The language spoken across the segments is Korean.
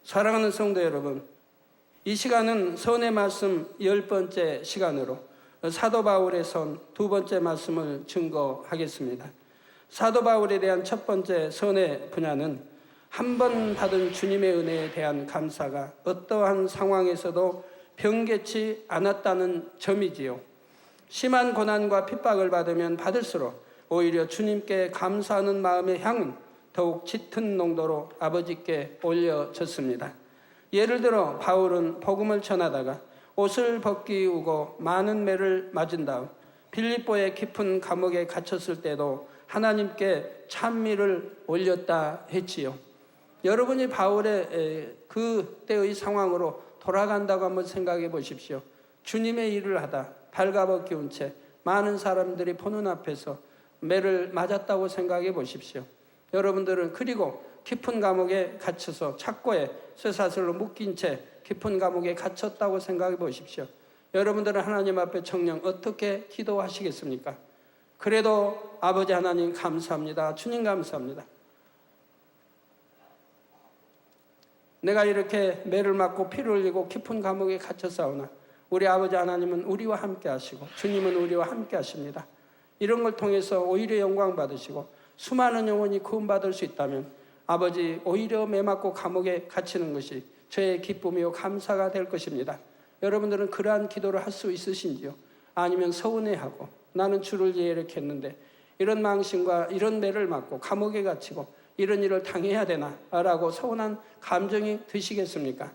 사랑하는 성도 여러분, 이 시간은 선의 말씀 10번째 시간으로 사도 바울의 선 2번째 말씀을 증거하겠습니다. 사도 바울에 대한 첫 번째 선의 분야는 한 번 받은 주님의 은혜에 대한 감사가 어떠한 상황에서도 변개치 않았다는 점이지요. 심한 고난과 핍박을 받으면 받을수록 오히려 주님께 감사하는 마음의 향은 더욱 짙은 농도로 아버지께 올려졌습니다. 예를 들어 바울은 복음을 전하다가 옷을 벗기우고 많은 매를 맞은 다음 빌립보의 깊은 감옥에 갇혔을 때도 하나님께 찬미를 올렸다 했지요. 여러분이 바울의 그때의 상황으로 돌아간다고 한번 생각해 보십시오. 주님의 일을 하다 발가벗기운 채 많은 사람들이 보는 앞에서 매를 맞았다고 생각해 보십시오. 여러분들은 그리고 깊은 감옥에 갇혀서 착고에 쇠사슬로 묶인 채 깊은 감옥에 갇혔다고 생각해 보십시오. 여러분들은 하나님 앞에 정녕 어떻게 기도하시겠습니까? 그래도 아버지 하나님 감사합니다. 주님 감사합니다. 내가 이렇게 매를 맞고 피를 흘리고 깊은 감옥에 갇혔사오나 우리 아버지 하나님은 우리와 함께 하시고 주님은 우리와 함께 하십니다. 이런 걸 통해서 오히려 영광 받으시고 수많은 영혼이 구원받을 수 있다면 아버지 오히려 매 맞고 감옥에 갇히는 것이 저의 기쁨이요 감사가 될 것입니다. 여러분들은 그러한 기도를 할 수 있으신지요? 아니면 서운해하고 나는 주를 위해 이렇게 했는데 이런 망신과 이런 매를 맞고 감옥에 갇히고 이런 일을 당해야 되나? 라고 서운한 감정이 드시겠습니까?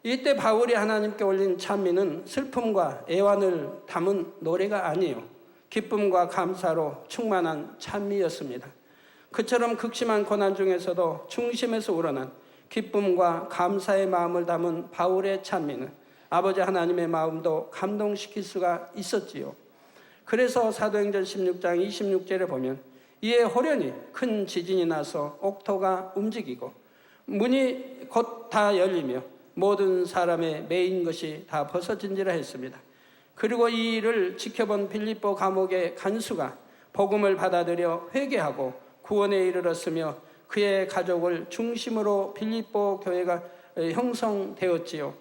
이때 바울이 하나님께 올린 찬미는 슬픔과 애환을 담은 노래가 아니에요. 기쁨과 감사로 충만한 찬미였습니다. 그처럼 극심한 고난 중에서도 중심에서 우러난 기쁨과 감사의 마음을 담은 바울의 찬미는 아버지 하나님의 마음도 감동시킬 수가 있었지요. 그래서 사도행전 16장 26절에 보면 이에 호련히 큰 지진이 나서 옥토가 움직이고 문이 곧 다 열리며 모든 사람의 매인 것이 다 벗어진지라 했습니다. 그리고 이 일을 지켜본 빌립보 감옥의 간수가 복음을 받아들여 회개하고 구원에 이르렀으며 그의 가족을 중심으로 빌립보 교회가 형성되었지요.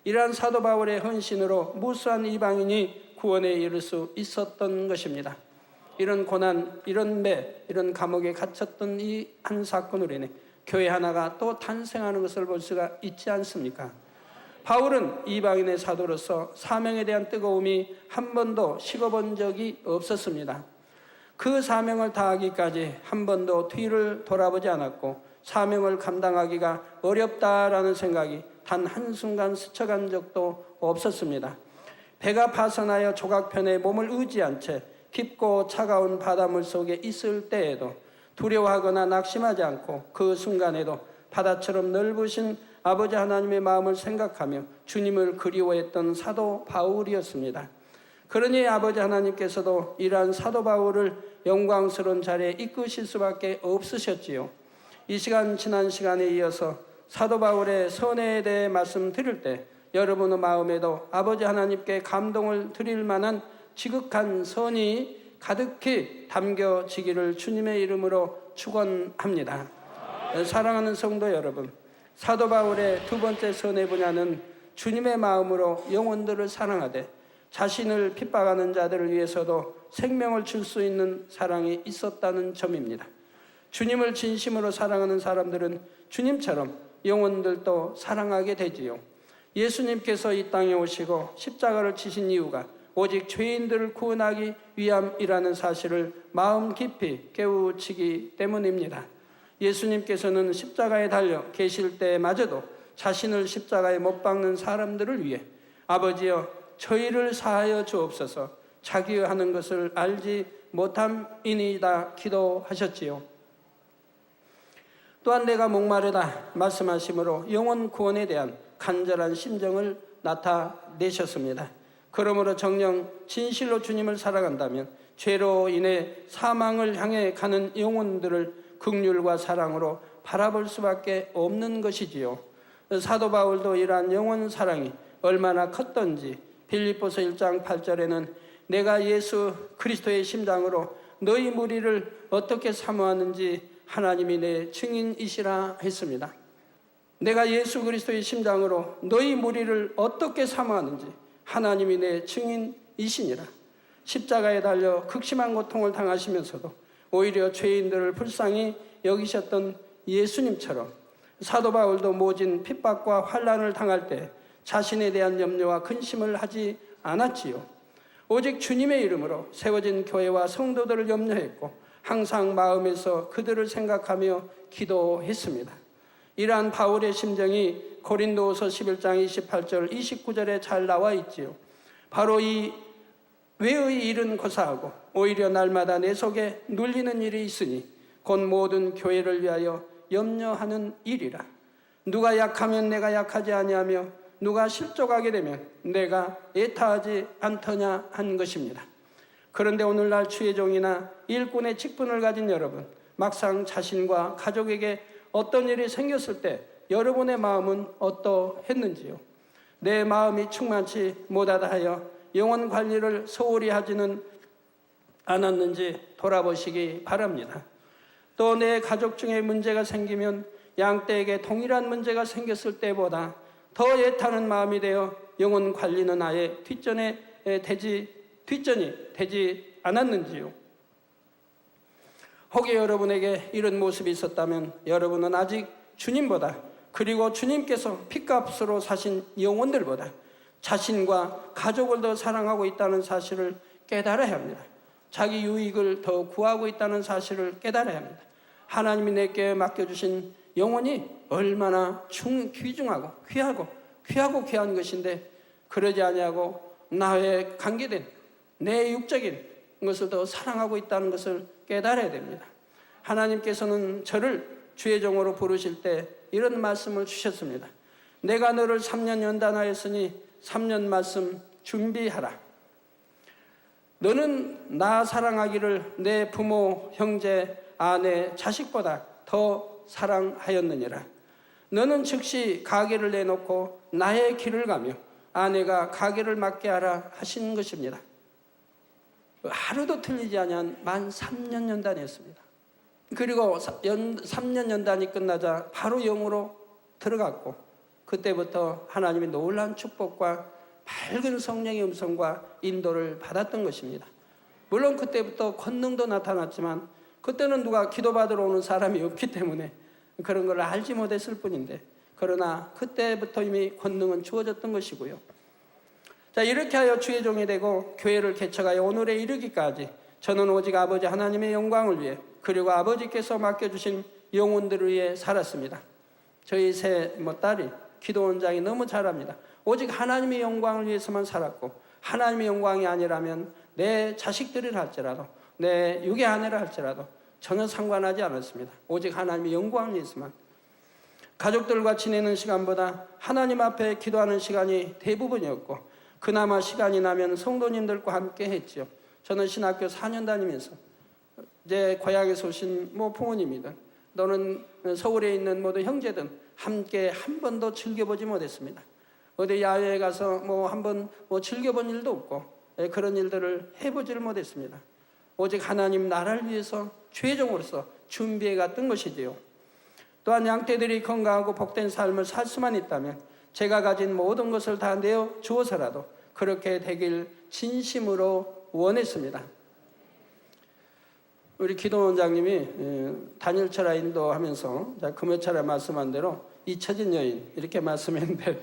이러한 사도 바울의 헌신으로 무수한 이방인이 구원에 이를 수 있었던 것입니다. 이런 고난, 이런 매, 이런 감옥에 갇혔던 이 한 사건으로 인해 교회 하나가 또 탄생하는 것을 볼 수가 있지 않습니까? 바울은 이방인의 사도로서 사명에 대한 뜨거움이 한 번도 식어본 적이 없었습니다. 그 사명을 다하기까지 한 번도 뒤를 돌아보지 않았고 사명을 감당하기가 어렵다라는 생각이 단 한순간 스쳐간 적도 없었습니다. 배가 파선하여 조각편에 몸을 의지한 채 깊고 차가운 바닷물 속에 있을 때에도 두려워하거나 낙심하지 않고 그 순간에도 바다처럼 넓으신 아버지 하나님의 마음을 생각하며 주님을 그리워했던 사도 바울이었습니다. 그러니 아버지 하나님께서도 이러한 사도 바울을 영광스러운 자리에 이끄실 수밖에 없으셨지요. 이 시간 지난 시간에 이어서 사도 바울의 선에 대해 말씀드릴 때 여러분의 마음에도 아버지 하나님께 감동을 드릴 만한 지극한 선이 가득히 담겨지기를 주님의 이름으로 축원합니다. 사랑하는 성도 여러분, 사도 바울의 두 번째 선의 분야는 주님의 마음으로 영혼들을 사랑하되 자신을 핍박하는 자들을 위해서도 생명을 줄 수 있는 사랑이 있었다는 점입니다. 주님을 진심으로 사랑하는 사람들은 주님처럼 영혼들도 사랑하게 되지요. 예수님께서 이 땅에 오시고 십자가를 지신 이유가 오직 죄인들을 구원하기 위함이라는 사실을 마음 깊이 깨우치기 때문입니다. 예수님께서는 십자가에 달려 계실 때마저도 자신을 십자가에 못 박는 사람들을 위해 아버지여 저희를 사하여 주옵소서 자기의 하는 것을 알지 못함이니이다 기도하셨지요. 또한 내가 목마르다 말씀하심으로 영혼 구원에 대한 간절한 심정을 나타내셨습니다. 그러므로 정녕 진실로 주님을 사랑한다면 죄로 인해 사망을 향해 가는 영혼들을 긍휼과 사랑으로 바라볼 수밖에 없는 것이지요. 사도 바울도 이러한 영혼 사랑이 얼마나 컸던지 빌립보서 1장 8절에는 내가 예수 그리스도의 심장으로 너희 무리를 어떻게 사모하는지 하나님이 내 증인이시라 했습니다. 내가 예수 그리스도의 심장으로 너희 무리를 어떻게 사모하는지 하나님이 내 증인이시니라. 십자가에 달려 극심한 고통을 당하시면서도 오히려 죄인들을 불쌍히 여기셨던 예수님처럼 사도 바울도 모진 핍박과 환난을 당할 때 자신에 대한 염려와 근심을 하지 않았지요. 오직 주님의 이름으로 세워진 교회와 성도들을 염려했고 항상 마음에서 그들을 생각하며 기도했습니다. 이러한 바울의 심정이 고린도후서 11장 28절 29절에 잘 나와 있지요. 바로 이 외의 일은 고사하고 오히려 날마다 내 속에 눌리는 일이 있으니 곧 모든 교회를 위하여 염려하는 일이라. 누가 약하면 내가 약하지 아니하며 누가 실족하게 되면 내가 애타하지 않더냐 한 것입니다. 그런데 오늘날 주의 종이나 일꾼의 직분을 가진 여러분, 막상 자신과 가족에게 어떤 일이 생겼을 때 여러분의 마음은 어떠했는지요? 내 마음이 충만치 못하다 하여 영혼 관리를 소홀히 하지는 않았는지 돌아보시기 바랍니다. 또 내 가족 중에 문제가 생기면 양떼에게 동일한 문제가 생겼을 때보다 더 애타는 마음이 되어 영혼 관리는 아예 뒷전이 되지 않았는지요? 혹여 여러분에게 이런 모습이 있었다면 여러분은 아직 주님보다, 그리고 주님께서 핏값으로 사신 영혼들보다 자신과 가족을 더 사랑하고 있다는 사실을 깨달아야 합니다. 자기 유익을 더 구하고 있다는 사실을 깨달아야 합니다. 하나님이 내게 맡겨주신 영혼이 얼마나 귀중하고 귀하고 귀한 것인데 그러지 아니하고 나에 관계된 내 육적인 것을 더 사랑하고 있다는 것을 깨달아야 됩니다. 하나님께서는 저를 주의 종으로 부르실 때 이런 말씀을 주셨습니다. 내가 너를 3년 연단하였으니 3년 말씀 준비하라. 너는 나 사랑하기를 내 부모, 형제, 아내, 자식보다 더 사랑하였느니라. 너는 즉시 가게를 내놓고 나의 길을 가며 아내가 가게를 맡게 하라 하신 것입니다. 하루도 틀리지 아니한 만 3년 연단이었습니다. 그리고 3년 연단이 끝나자 바로 영으로 들어갔고 그때부터 하나님의 놀라운 축복과 밝은 성령의 음성과 인도를 받았던 것입니다. 물론 그때부터 권능도 나타났지만 그때는 누가 기도받으러 오는 사람이 없기 때문에 그런 걸 알지 못했을 뿐인데, 그러나 그때부터 이미 권능은 주어졌던 것이고요. 자, 이렇게 하여 주의 종이 되고 교회를 개척하여 오늘에 이르기까지 저는 오직 아버지 하나님의 영광을 위해 그리고 아버지께서 맡겨주신 영혼들을 위해 살았습니다. 저희 세 딸이 기도 원장이 너무 잘합니다. 오직 하나님의 영광을 위해서만 살았고, 하나님의 영광이 아니라면 내 자식들이라 할지라도 내 육의 아내라 할지라도 전혀 상관하지 않았습니다. 오직 하나님의 영광을 위해서만. 가족들과 지내는 시간보다 하나님 앞에 기도하는 시간이 대부분이었고, 그나마 시간이 나면 성도님들과 함께 했죠. 저는 신학교 4년 다니면서 제 고향에서 오신 부모님이든 또는 서울에 있는 모든 형제든 함께 한 번도 즐겨보지 못했습니다. 어디 야외에 가서 한번 즐겨본 일도 없고 그런 일들을 해보지를 못했습니다. 오직 하나님 나라를 위해서 죄종으로서 준비해 갔던 것이지요. 또한 양떼들이 건강하고 복된 삶을 살 수만 있다면 제가 가진 모든 것을 다 내어 주어서라도 그렇게 되길 진심으로 원했습니다. 우리 기도원장님이 단일철야 인도하면서 금요철에 말씀한 대로 잊혀진 여인 이렇게 말씀했는데,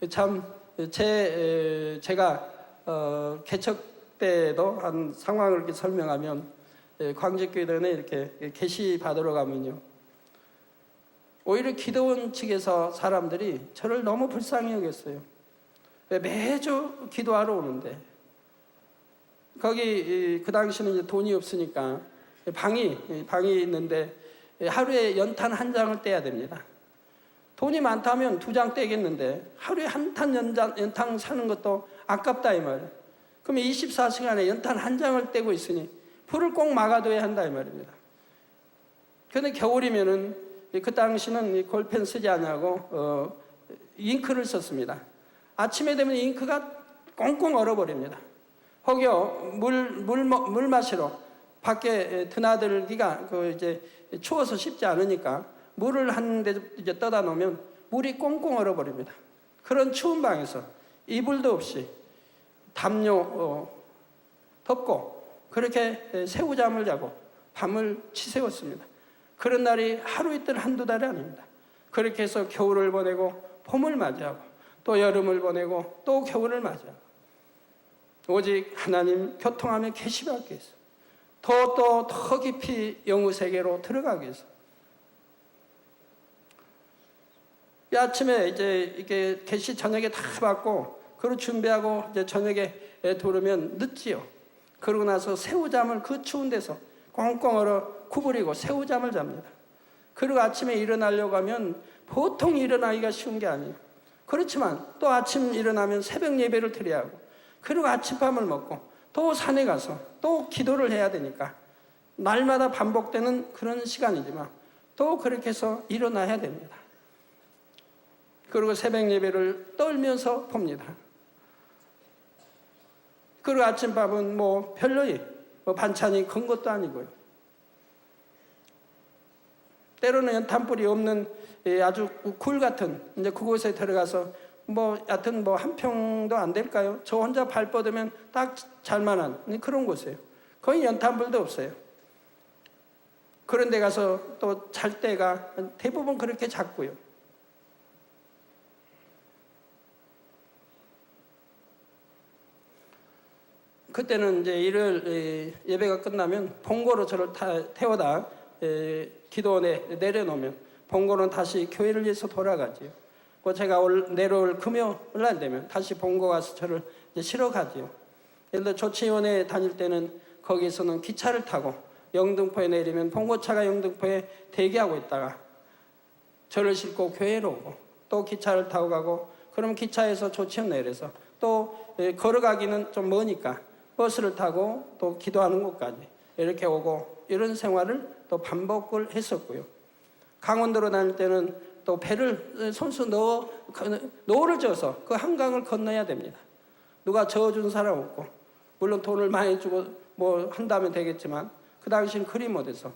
참 제가 개척 때도 한 상황을 이렇게 설명하면 광직교회에 이렇게 계시 받으러 가면요, 오히려 기도원 측에서 사람들이 저를 너무 불쌍히 여겼어요. 매주 기도하러 오는데, 거기 그 당시는 이제 돈이 없으니까 방이 있는데 하루에 연탄 한 장을 떼야 됩니다. 돈이 많다면 2장 떼겠는데 하루에 한 탄 연탄 사는 것도 아깝다 이 말이에요. 그러면 24시간에 연탄 한 장을 떼고 있으니 불을 꼭 막아둬야 한다 이 말입니다. 그런데 겨울이면은 그 당시는 골펜 쓰지 않냐고 잉크를 썼습니다. 아침에 되면 잉크가 꽁꽁 얼어버립니다. 혹여 물 마시러 밖에 드나들기가 이제 추워서 쉽지 않으니까 물을 한 대 이제 떠다 놓으면 물이 꽁꽁 얼어버립니다. 그런 추운 방에서 이불도 없이 담요 덮고 그렇게 새우잠을 자고 밤을 지새웠습니다. 그런 날이 하루 이틀 한두 달이 아닙니다. 그렇게 해서 겨울을 보내고 봄을 맞이하고 또 여름을 보내고 또 겨울을 맞이하고 오직 하나님 교통함에 계시받기 위해서 더 깊이 영의 세계로 들어가기 위해서 이 아침에 이제 이게 계시 저녁에 다 받고 그리고 준비하고 이제 저녁에 들으면 늦지요. 그러고 나서 새우잠을 그 추운 데서 꽁꽁 얼어 구부리고 새우잠을 잡니다. 그리고 아침에 일어나려고 하면 보통 일어나기가 쉬운 게 아니에요. 그렇지만 또 아침 일어나면 새벽 예배를 드려야 하고 그리고 아침밥을 먹고 또 산에 가서 또 기도를 해야 되니까 날마다 반복되는 그런 시간이지만 또 그렇게 해서 일어나야 됩니다. 그리고 새벽 예배를 떨면서 봅니다. 그리고 아침밥은 뭐 별로이 반찬이 큰 것도 아니고요. 때로는 연탄불이 없는 아주 굴 같은 이제 그곳에 들어가서 여하튼 한 평도 안 될까요? 저 혼자 발 뻗으면 딱 잘만한 그런 곳이에요. 거의 연탄불도 없어요. 그런 데 가서 또 잘 때가 대부분 그렇게 잤고요. 그때는 이제 일요일 예배가 끝나면 봉고로 저를 태워다 기도원에 내려놓으면 봉고는 다시 교회를 위해서 돌아가지요. 제가 내려올 금요일날 되면 다시 봉고 가서 저를 이제 실어 가지요. 예를 들어 조치원에 다닐 때는 거기서는 기차를 타고 영등포에 내리면 봉고차가 영등포에 대기하고 있다가 저를 싣고 교회로 오고 또 기차를 타고 가고 그럼 기차에서 조치원 내려서 또 걸어가기는 좀 머니까 버스를 타고 또 기도하는 곳까지 이렇게 오고 이런 생활을 또 반복을 했었고요. 강원도로 다닐 때는 또 배를 손수 노를 져서 그 한강을 건너야 됩니다. 누가 저어준 사람 없고 물론 돈을 많이 주고 한다면 되겠지만 그 당시는 그리 못해서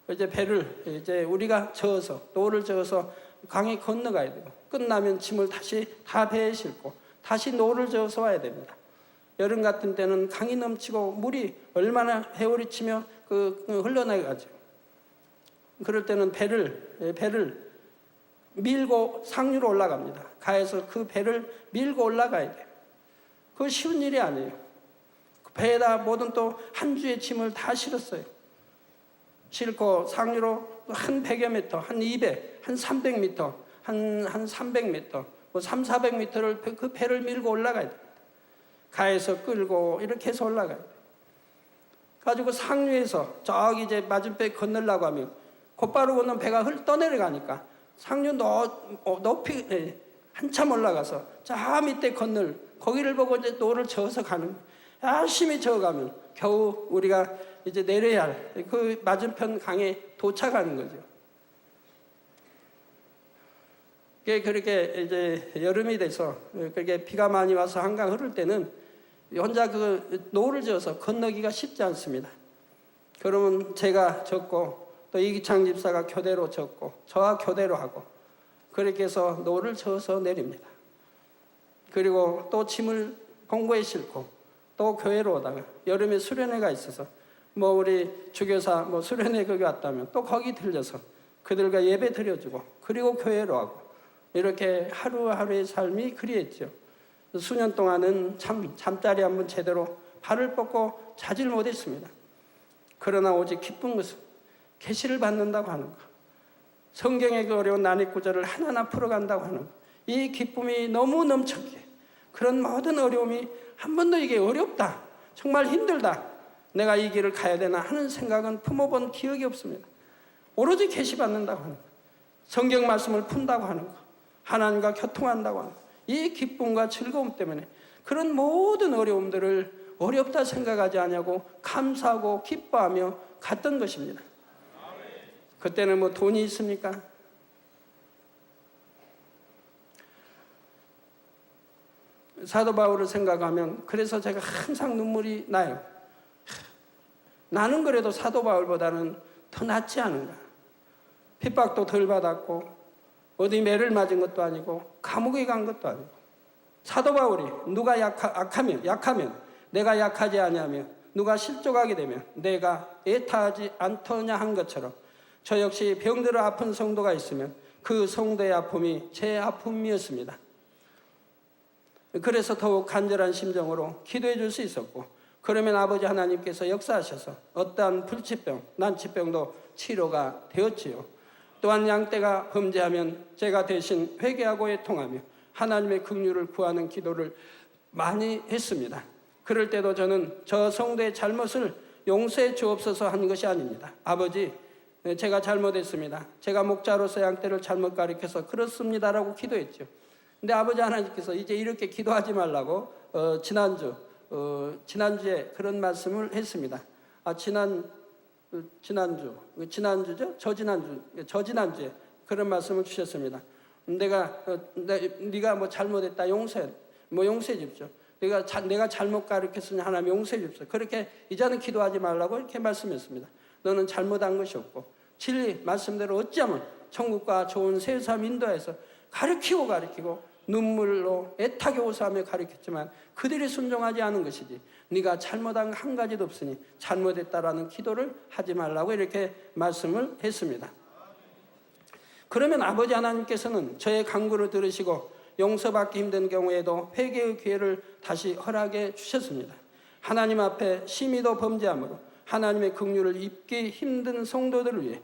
이제 배를 이제 우리가 저어서 노를 저어서 강에 건너가야 되고 끝나면 짐을 다시 다 배에 싣고 다시 노를 저어서 와야 됩니다. 여름 같은 때는 강이 넘치고 물이 얼마나 해오리 치며 흘러나가죠. 그럴 때는 배를 밀고 상류로 올라갑니다. 가에서 그 배를 밀고 올라가야 돼요. 그거 쉬운 일이 아니에요. 그 배에다 모든 또 한 주의 짐을 다 실었어요. 싣고 상류로 한 100여 미터, 한 200, 한 300미터, 한 300미터, 300~400미터를 그 배를 밀고 올라가야 돼요. 가에서 끌고 이렇게 해서 올라가야 돼요. 가지고 상류에서 저기 이제 맞은배 건너려고 하면 곧바로 오는 배가 떠내려가니까 상류 높이 한참 올라가서 저 밑에 거기를 보고 이제 노를 저어서 가는 거예요. 열심히 저어가면 겨우 우리가 이제 내려야 할 그 맞은편 강에 도착하는 거죠. 그렇게 이제 여름이 돼서 그렇게 비가 많이 와서 한강 흐를 때는 혼자 그 노를 지어서 건너기가 쉽지 않습니다. 그러면 제가 졌고 또 이기창 집사가 교대로 졌고 저와 교대로 하고 그렇게 해서 노를 저어서 내립니다. 그리고 또 짐을 봉고에 싣고 또 교회로 오다가 여름에 수련회가 있어서 우리 주교사 수련회 거기 왔다면 또 거기 들려서 그들과 예배 드려주고 그리고 교회로 하고 이렇게 하루하루의 삶이 그리했죠. 수년 동안은 잠자리 한번 제대로 발을 뻗고 자질 못했습니다. 그러나 오직 기쁜 것은 계시를 받는다고 하는 것, 성경의 그 어려운 난입 구절을 하나하나 풀어간다고 하는 것, 이 기쁨이 너무 넘쳤기에 그런 모든 어려움이 한 번도 이게 어렵다, 정말 힘들다, 내가 이 길을 가야 되나 하는 생각은 품어본 기억이 없습니다. 오로지 계시 받는다고 하는 것, 성경 말씀을 푼다고 하는 것, 하나님과 교통한다고 하는 것, 이 기쁨과 즐거움 때문에 그런 모든 어려움들을 어렵다 생각하지 않냐고 감사하고 기뻐하며 갔던 것입니다. 그때는 돈이 있습니까? 사도 바울을 생각하면 그래서 제가 항상 눈물이 나요. 나는 그래도 사도 바울보다는 더 낫지 않은가. 핍박도 덜 받았고 어디 매를 맞은 것도 아니고 감옥에 간 것도 아니고. 사도 바울이 누가 약하면 내가 약하지 아니하며 누가 실족하게 되면 내가 애타하지 않더냐 한 것처럼 저 역시 병들어 아픈 성도가 있으면 그 성도의 아픔이 제 아픔이었습니다. 그래서 더욱 간절한 심정으로 기도해 줄 수 있었고, 그러면 아버지 하나님께서 역사하셔서 어떠한 불치병, 난치병도 치료가 되었지요. 또한 양떼가 범죄하면 제가 대신 회개하고 애통하며 하나님의 긍휼을 구하는 기도를 많이 했습니다. 그럴 때도 저는 저 성도의 잘못을 용서해 주옵소서 한 것이 아닙니다. 아버지, 제가 잘못했습니다. 제가 목자로서 양떼를 잘못 가르쳐서 그렇습니다라고 기도했죠. 근데 아버지 하나님께서 이제 이렇게 기도하지 말라고 지난주에 그런 말씀을 했습니다. 저지난주에 그런 말씀을 주셨습니다. 네가 뭐 잘못했다 용서해 줍시오. 내가 잘못 가르쳤으니 하나님 용서해 줍시오. 그렇게 이제는 기도하지 말라고 이렇게 말씀했습니다. 너는 잘못한 것이 없고 진리 말씀대로 어찌하면 천국과 좋은 세상 인도해서 가르치고 눈물로 애타게 호소하며 가르쳤지만 그들이 순종하지 않은 것이지 네가 잘못한 한 가지도 없으니 잘못했다라는 기도를 하지 말라고 이렇게 말씀을 했습니다. 그러면 아버지 하나님께서는 저의 간구를 들으시고 용서받기 힘든 경우에도 회개의 기회를 다시 허락해 주셨습니다. 하나님 앞에 심히도 범죄함으로 하나님의 긍휼을 입기 힘든 성도들을 위해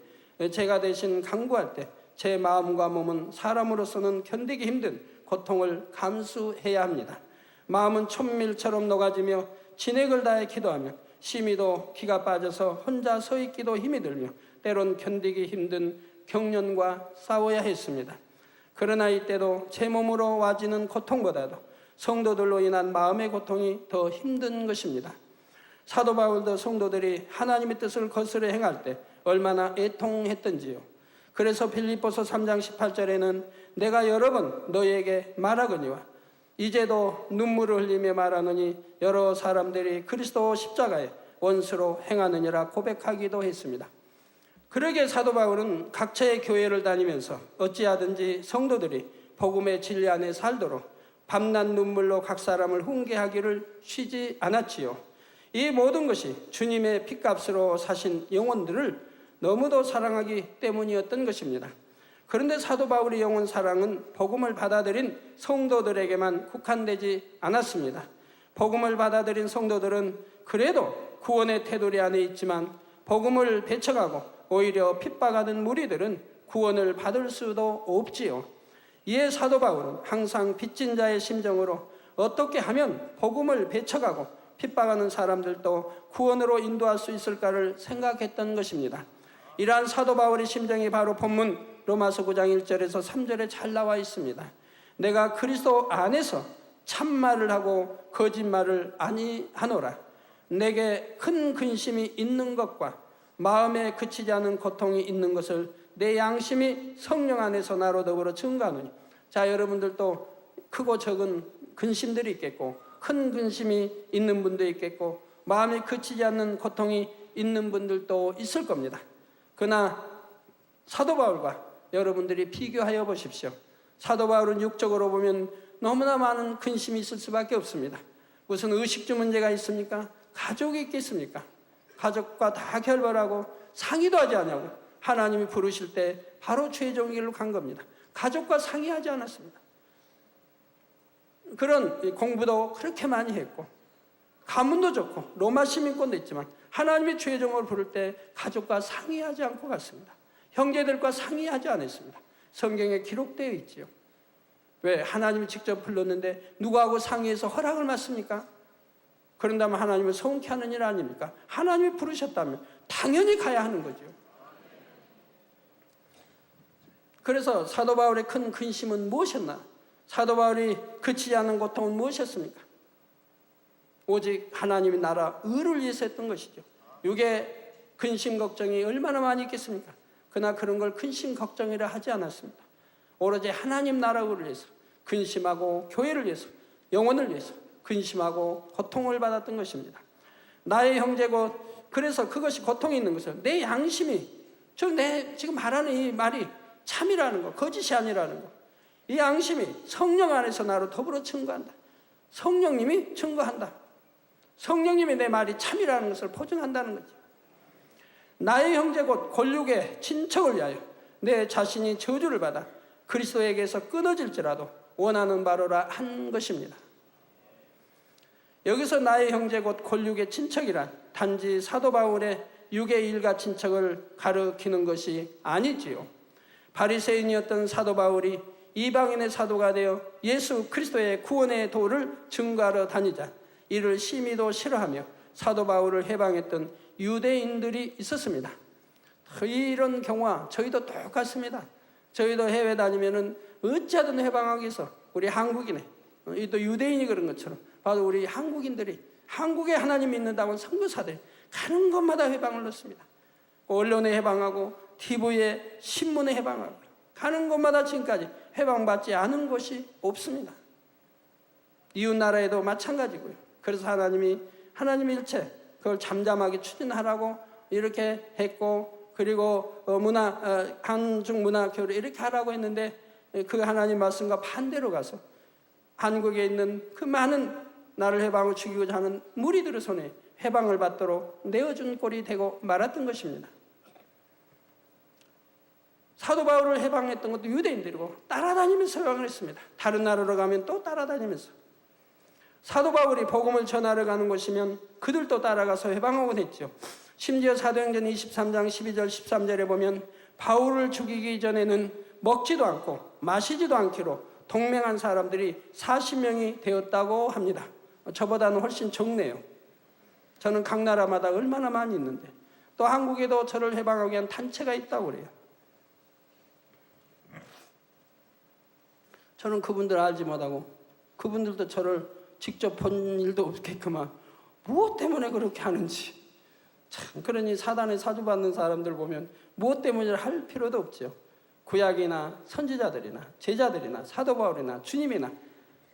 제가 대신 간구할 때 제 마음과 몸은 사람으로서는 견디기 힘든 고통을 감수해야 합니다. 마음은 촛밀처럼 녹아지며 진액을 다해 기도하며 심히도 기가 빠져서 혼자 서 있기도 힘이 들며 때론 견디기 힘든 경련과 싸워야 했습니다. 그러나 이때도 제 몸으로 와지는 고통보다도 성도들로 인한 마음의 고통이 더 힘든 것입니다. 사도 바울도 성도들이 하나님의 뜻을 거스려 행할 때 얼마나 애통했던지요. 그래서 빌립보서 3장 18절에는 내가 여러 번 너희에게 말하거니와 이제도 눈물을 흘리며 말하느니 여러 사람들이 그리스도 십자가에 원수로 행하느니라 고백하기도 했습니다. 그러기에 사도 바울은 각처의 교회를 다니면서 어찌하든지 성도들이 복음의 진리 안에 살도록 밤낮 눈물로 각 사람을 훈계하기를 쉬지 않았지요. 이 모든 것이 주님의 핏값으로 사신 영혼들을 너무도 사랑하기 때문이었던 것입니다. 그런데 사도 바울의 영혼 사랑은 복음을 받아들인 성도들에게만 국한되지 않았습니다. 복음을 받아들인 성도들은 그래도 구원의 테두리 안에 있지만 복음을 배척하고 오히려 핍박하는 무리들은 구원을 받을 수도 없지요. 이에 사도 바울은 항상 빚진 자의 심정으로 어떻게 하면 복음을 배척하고 핍박하는 사람들도 구원으로 인도할 수 있을까를 생각했던 것입니다. 이러한 사도 바울의 심정이 바로 본문 로마서 9장 1절에서 3절에 잘 나와 있습니다. 내가 그리스도 안에서 참말을 하고 거짓말을 아니하노라. 내게 큰 근심이 있는 것과 마음에 그치지 않은 고통이 있는 것을 내 양심이 성령 안에서 나로 더불어 증거하노니. 자, 여러분들도 크고 적은 근심들이 있겠고 큰 근심이 있는 분도 있겠고 마음에 그치지 않는 고통이 있는 분들도 있을 겁니다. 그러나 사도 바울과 여러분들이 비교하여 보십시오. 사도 바울은 육적으로 보면 너무나 많은 근심이 있을 수밖에 없습니다. 무슨 의식주 문제가 있습니까? 가족이 있겠습니까? 가족과 다 결별하고 상의도 하지 않냐고 하나님이 부르실 때 바로 최종 길로 간 겁니다. 가족과 상의하지 않았습니다. 그런 공부도 그렇게 많이 했고 가문도 좋고 로마 시민권도 있지만 하나님의 최종을 부를 때 가족과 상의하지 않고 갔습니다. 형제들과 상의하지 않았습니다. 성경에 기록되어 있지요. 왜? 하나님이 직접 불렀는데 누구하고 상의해서 허락을 받습니까? 그런다면 하나님을 성케 하는 일 아닙니까? 하나님이 부르셨다면 당연히 가야 하는 거죠. 그래서 사도 바울의 큰 근심은 무엇이었나? 사도 바울이 그치지 않은 고통은 무엇이었습니까? 오직 하나님의 나라 의를 위해서 했던 것이죠. 이게 근심 걱정이 얼마나 많이 있겠습니까? 그러나 그런 걸 근심 걱정이라 하지 않았습니다. 오로지 하나님 나라 의를 위해서 근심하고 교회를 위해서 영혼을 위해서 근심하고 고통을 받았던 것입니다. 나의 형제 곧 그래서 그것이 고통이 있는 것은 내 양심이, 내 지금 말하는 이 말이 참이라는 거, 거짓이 아니라는 거. 이 양심이 성령 안에서 나로 더불어 증거한다. 성령님이 증거한다. 성령님이 내 말이 참이라는 것을 보증한다는 거죠. 나의 형제 곧 골육의 친척을 위하여 내 자신이 저주를 받아 그리스도에게서 끊어질지라도 원하는 바로라 한 것입니다. 여기서 나의 형제 곧 골육의 친척이란 단지 사도 바울의 육의 일가 친척을 가리키는 것이 아니지요. 바리새인이었던 사도 바울이 이방인의 사도가 되어 예수 그리스도의 구원의 도를 증거하러 다니자 이를 심히도 싫어하며 사도 바울을 해방했던 유대인들이 있었습니다. 이런 경우와 저희도 똑같습니다. 저희도 해외 다니면은 어찌하든 해방하기 위해서 우리 한국인의, 또 유대인이 그런 것처럼 바로 우리 한국인들이 한국에 하나님 믿는다고 선교사들이 가는 곳마다 해방을 넣습니다. 언론에 해방하고 TV에 신문에 해방하고 가는 곳마다 지금까지 해방받지 않은 곳이 없습니다. 이웃 나라에도 마찬가지고요. 그래서 하나님 일체 그걸 잠잠하게 추진하라고 이렇게 했고, 그리고 한중 문화 교류 이렇게 하라고 했는데 그 하나님 말씀과 반대로 가서 한국에 있는 그 많은 나를 해방을 죽이고자 하는 무리들의 손에 해방을 받도록 내어준 꼴이 되고 말았던 것입니다. 사도 바울을 해방했던 것도 유대인들이고 따라다니면서 해방을 했습니다. 다른 나라로 가면 또 따라다니면서. 사도 바울이 복음을 전하러 가는 곳이면 그들도 따라가서 해방하곤 했죠. 심지어 사도행전 23장 12절 13절에 보면 바울을 죽이기 전에는 먹지도 않고 마시지도 않기로 동맹한 사람들이 40명이 되었다고 합니다. 저보다는 훨씬 적네요. 저는 각 나라마다 얼마나 많이 있는데, 또 한국에도 저를 해방하기 위한 단체가 있다고 그래요. 저는 그분들 알지 못하고 그분들도 저를 직접 본 일도 없겠구만 무엇 때문에 그렇게 하는지. 참, 그러니 사단에 사주받는 사람들 보면 무엇 때문에 할 필요도 없죠. 구약이나 선지자들이나 제자들이나 사도 바울이나 주님이나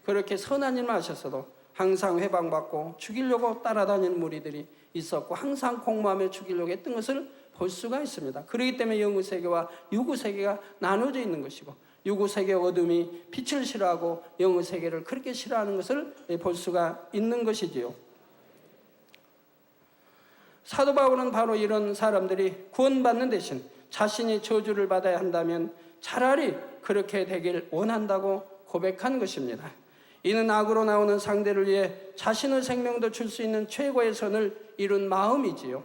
그렇게 선한 일만 하셨어도 항상 해방받고 죽이려고 따라다니는 무리들이 있었고 항상 공모하며 죽이려고 했던 것을 볼 수가 있습니다. 그렇기 때문에 영구세계와 유구세계가 나눠져 있는 것이고, 유구세계 어둠이 빛을 싫어하고 영구세계를 그렇게 싫어하는 것을 볼 수가 있는 것이지요. 사도 바울은 바로 이런 사람들이 구원받는 대신 자신이 저주를 받아야 한다면 차라리 그렇게 되길 원한다고 고백한 것입니다. 이는 악으로 나오는 상대를 위해 자신의 생명도 줄 수 있는 최고의 선을 이룬 마음이지요.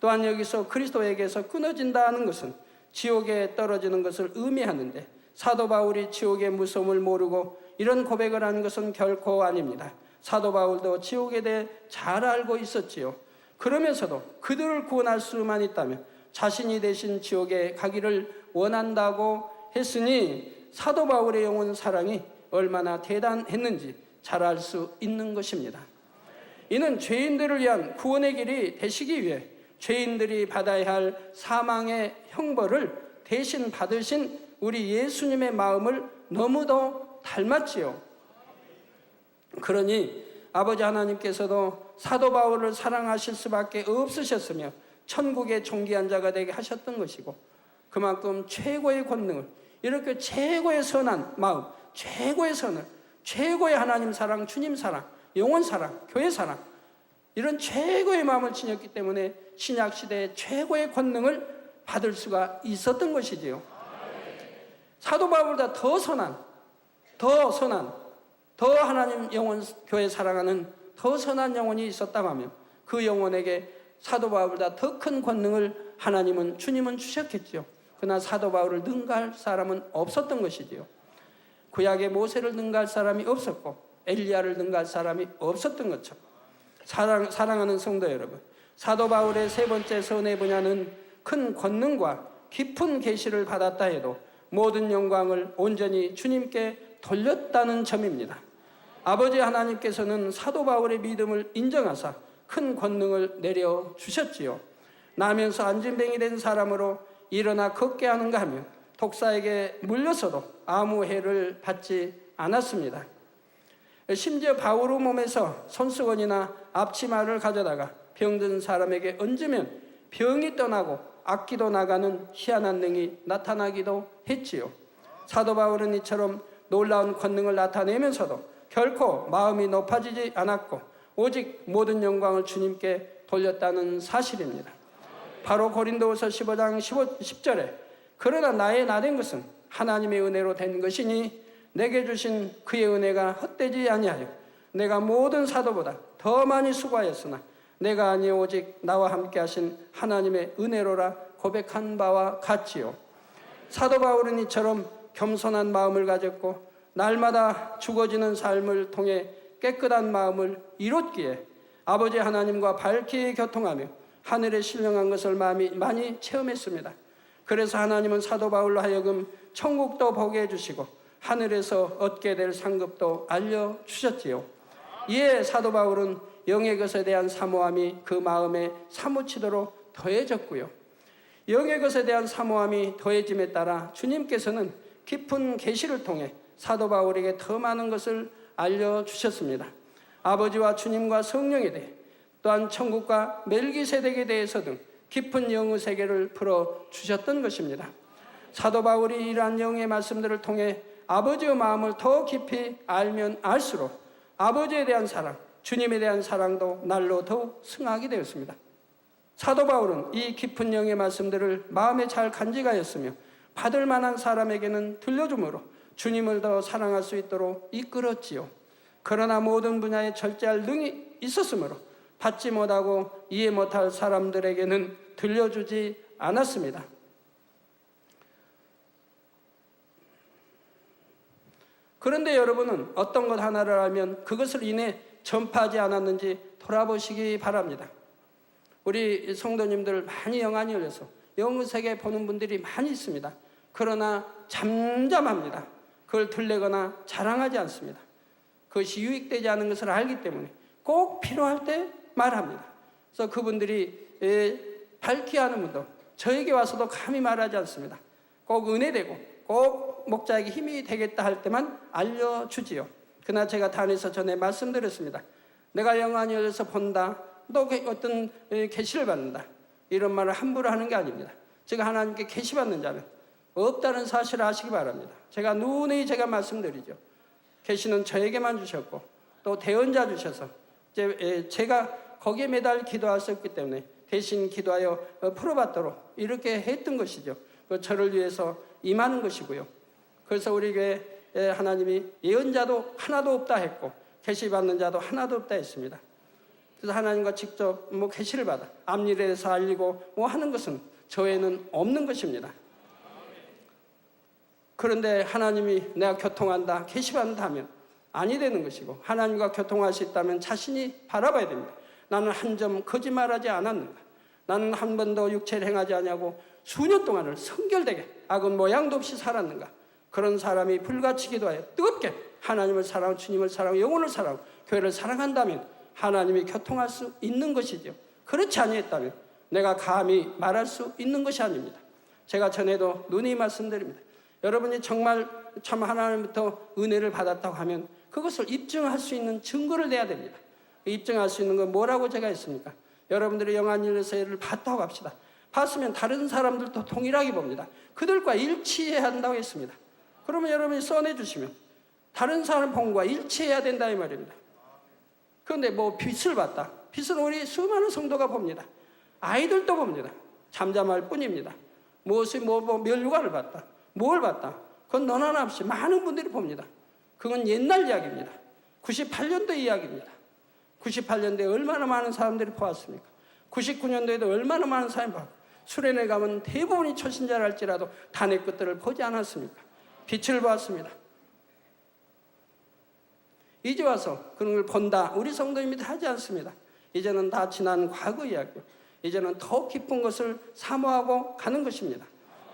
또한 여기서 그리스도에게서 끊어진다는 것은 지옥에 떨어지는 것을 의미하는데, 사도 바울이 지옥의 무서움을 모르고 이런 고백을 하는 것은 결코 아닙니다. 사도 바울도 지옥에 대해 잘 알고 있었지요. 그러면서도 그들을 구원할 수만 있다면 자신이 대신 지옥에 가기를 원한다고 했으니 사도 바울의 영혼 사랑이 얼마나 대단했는지 잘 알 수 있는 것입니다. 이는 죄인들을 위한 구원의 길이 되시기 위해 죄인들이 받아야 할 사망의 형벌을 대신 받으신 우리 예수님의 마음을 너무도 닮았지요. 그러니 아버지 하나님께서도 사도 바울을 사랑하실 수밖에 없으셨으며 천국의 존귀한 자가 되게 하셨던 것이고, 그만큼 최고의 권능을, 이렇게 최고의 선한 마음, 최고의 선을, 최고의 하나님 사랑, 주님 사랑, 영혼 사랑, 교회 사랑, 이런 최고의 마음을 지녔기 때문에 신약시대의 최고의 권능을 받을 수가 있었던 것이지요. 사도 바울보다 더 선한, 더 하나님 영혼 교회 사랑하는 더 선한 영혼이 있었다고 하면 그 영혼에게 사도 바울보다 더 큰 권능을 주님은 주셨겠죠. 그러나 사도 바울을 능가할 사람은 없었던 것이지요. 구약의 모세를 능가할 사람이 없었고 엘리야를 능가할 사람이 없었던 것처럼 사랑하는 성도 여러분, 사도 바울의 세 번째 선의 분야는 큰 권능과 깊은 계시를 받았다 해도 모든 영광을 온전히 주님께 돌렸다는 점입니다. 아버지 하나님께서는 사도 바울의 믿음을 인정하사 큰 권능을 내려주셨지요. 나면서 안진뱅이 된 사람으로 일어나 걷게 하는가 하면 독사에게 물려서도 아무 해를 받지 않았습니다. 심지어 바울의 몸에서 손수건이나 앞치마를 가져다가 병든 사람에게 얹으면 병이 떠나고 악기도 나가는 희한한 능이 나타나기도 했지요. 사도 바울은 이처럼 놀라운 권능을 나타내면서도 결코 마음이 높아지지 않았고 오직 모든 영광을 주님께 돌렸다는 사실입니다. 바로 고린도후서 15장 10절에 그러나 나의 나된 것은 하나님의 은혜로 된 것이니 내게 주신 그의 은혜가 헛되지 아니하여 내가 모든 사도보다 더 많이 수고하였으나 내가 아니 오직 나와 함께 하신 하나님의 은혜로라 고백한 바와 같지요. 사도 바울은 이처럼 겸손한 마음을 가졌고 날마다 죽어지는 삶을 통해 깨끗한 마음을 이뤘기에 아버지 하나님과 밝히 교통하며 하늘에 신령한 것을 많이 체험했습니다. 그래서 하나님은 사도 바울로 하여금 천국도 보게 해주시고 하늘에서 얻게 될 상급도 알려주셨지요. 이에 사도 바울은 영의 것에 대한 사모함이 그 마음에 사무치도록 더해졌고요. 영의 것에 대한 사모함이 더해짐에 따라 주님께서는 깊은 계시를 통해 사도 바울에게 더 많은 것을 알려주셨습니다. 아버지와 주님과 성령에 대해 또한 천국과 멜기세덱에 대해서 등 깊은 영의 세계를 풀어주셨던 것입니다. 사도 바울이 이러한 영의 말씀들을 통해 아버지의 마음을 더 깊이 알면 알수록 아버지에 대한 사랑, 주님에 대한 사랑도 날로 더욱 승하게 되었습니다. 사도 바울은 이 깊은 영의 말씀들을 마음에 잘 간직하였으며 받을 만한 사람에게는 들려주므로 주님을 더 사랑할 수 있도록 이끌었지요. 그러나 모든 분야에 절제할 능이 있었으므로 받지 못하고 이해 못할 사람들에게는 들려주지 않았습니다. 그런데 여러분은 어떤 것 하나를 알면 그것을 인해 전파하지 않았는지 돌아보시기 바랍니다. 우리 성도님들 많이 영안이 열려서 영의 세계 보는 분들이 많이 있습니다. 그러나 잠잠합니다. 그걸 들리거나 자랑하지 않습니다. 그것이 유익되지 않은 것을 알기 때문에 꼭 필요할 때 말합니다. 그래서 그분들이 밝히 하는 분도 저에게 와서도 감히 말하지 않습니다. 꼭 은혜되고 꼭 목자에게 힘이 되겠다 할 때만 알려주지요. 그러나 제가 단에서 전에 말씀드렸습니다. 내가 영안이 열려서 본다, 또 어떤 계시를 받는다, 이런 말을 함부로 하는 게 아닙니다. 제가 하나님께 계시받는 자는 없다는 사실을 아시기 바랍니다. 제가 누누이 말씀드리죠. 계시는 저에게만 주셨고 또 대언자 주셔서 제가 거기에 매달 기도할 수 없기 때문에 대신 기도하여 풀어받도록 이렇게 했던 것이죠. 저를 위해서 임하는 것이고요. 그래서 우리 교회 하나님이 예언자도 하나도 없다 했고 계시받는 자도 하나도 없다 했습니다. 그래서 하나님과 직접 계시를 받아 앞일에 대해서 알리고 하는 것은 저에는 없는 것입니다. 그런데 하나님이 내가 교통한다, 계시받는다 하면 아니 되는 것이고 하나님과 교통할 수 있다면 자신이 바라봐야 됩니다. 나는 한 점 거짓말하지 않았는가? 나는 한 번도 육체를 행하지 않냐고 수년 동안을 성결되게 악은 모양도 없이 살았는가? 그런 사람이 불같이 기도하여 뜨겁게 하나님을 사랑하고 주님을 사랑하고 영혼을 사랑하고 교회를 사랑한다면 하나님이 교통할 수 있는 것이죠. 그렇지 아니했다면 내가 감히 말할 수 있는 것이 아닙니다. 제가 전에도 누누이 말씀드립니다. 여러분이 정말 참 하나님부터 은혜를 받았다고 하면 그것을 입증할 수 있는 증거를 내야 됩니다. 입증할 수 있는 건 뭐라고 제가 했습니까? 여러분들이 영안일세를 봤다고 합시다. 봤으면 다른 사람들도 동일하게 봅니다. 그들과 일치해야 한다고 했습니다. 그러면 여러분이 써내주시면 다른 사람 본 것과 일치해야 된다 이 말입니다. 그런데 빛을 봤다. 빛은 우리 수많은 성도가 봅니다. 아이들도 봅니다. 잠잠할 뿐입니다. 멸류관을 봤다. 뭘 봤다. 그건 너나 하나 없이 많은 분들이 봅니다. 그건 옛날 이야기입니다. 98년도 이야기입니다. 98년도에 얼마나 많은 사람들이 보았습니까? 99년도에도 얼마나 많은 사람이 봤고 수련회 가면 대부분이 초신자라 할지라도 단의 끝들을 보지 않았습니까? 빛을 보았습니다. 이제 와서 그런 걸 본다, 우리 성도님이 하지 않습니다. 이제는 다 지난 과거 이야기고 이제는 더 깊은 것을 사모하고 가는 것입니다.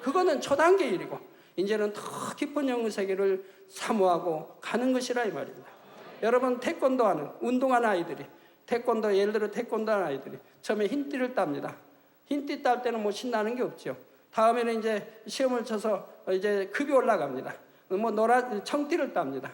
그거는 초단계 일이고 이제는 더 깊은 영의 세계를 사모하고 가는 것이라 이 말입니다. 여러분 태권도 하는 운동하는 아이들이 예를 들어 태권도 하는 아이들이 처음에 흰띠를 땁니다. 흰띠 딸 때는 신나는 게 없죠. 다음에는 이제 시험을 쳐서 이제 급이 올라갑니다. 노란 청띠를 땁니다.